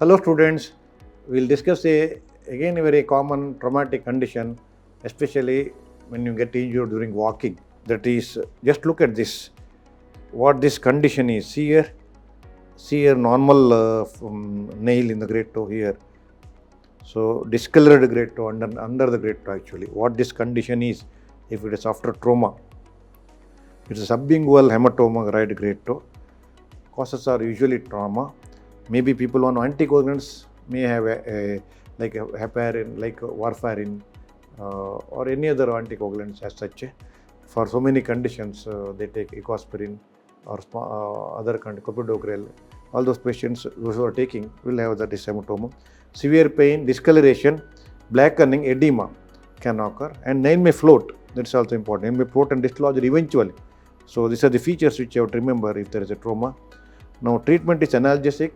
Hello students, we will discuss again a very common traumatic condition, especially when you get injured during walking. That is, just look at this, what this condition is. See here normal nail in the great toe here. So discolored great toe under the great toe actually. What this condition is, if it is after trauma, it's a subungual hematoma, right great toe. Causes are usually trauma. Maybe people on anticoagulants may have like heparin, like warfarin, or any other anticoagulants as such. For so many conditions, they take ecosprin or other clopidogrel. All those patients who are taking will have that hematoma. Severe pain, discoloration, blackening, edema can occur, and nail may float. That's also important. Nail may float and dislodge eventually. So these are the features which you have to remember if there is a trauma. Now treatment is analgesic,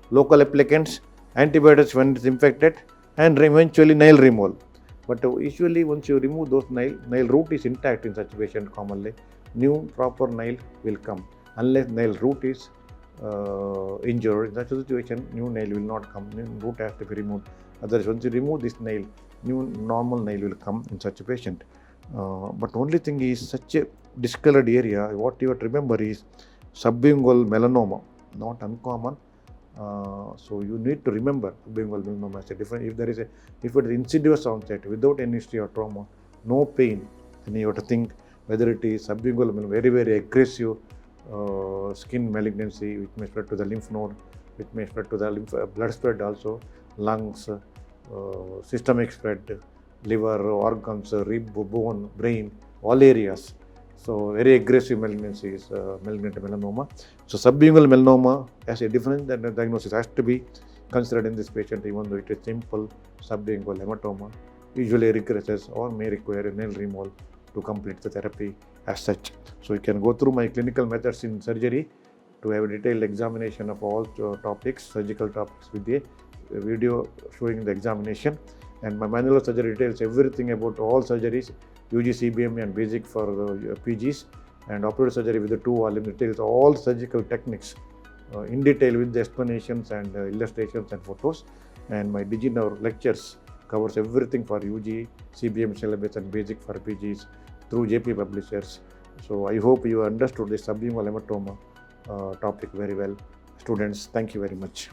local applicants, antibiotics when it is infected, and eventually nail removal. But usually once you remove those nail root is intact in such a patient commonly, new proper nail will come. Unless nail root is injured, in such a situation new nail will not come, new root has to be removed. Otherwise once you remove this nail, new normal nail will come in such a patient. But only thing is such a discolored area, what you have to remember is subungual melanoma, not uncommon. So you need to remember subungual melanoma as a different. If it is insidious onset without any history of trauma, no pain, then you have to think whether it is subungual melanoma, very very aggressive skin malignancy, which may spread to the lymph node, which may spread to the blood spread also, lungs, systemic spread, liver, organs, rib, bone, brain, all areas. So very aggressive malignancy is malignant melanoma. So subungual melanoma as a different diagnosis has to be considered in this patient, even though it is simple subungual hematoma, usually regresses or may require a nail removal to complete the therapy as such. So you can go through my clinical methods in surgery to have a detailed examination of all topics, surgical topics, with a video showing the examination. And my manual of surgery details everything about all surgeries, UG, CBM and basic for PGs, and operative surgery with the 2 volume details all surgical techniques in detail with the explanations and illustrations and photos. And my DigiNow lectures covers everything for UG, CBM syllabus and basic for PGs through JP Publishers. So I hope you understood this subungual hematoma topic very well. Students, thank you very much.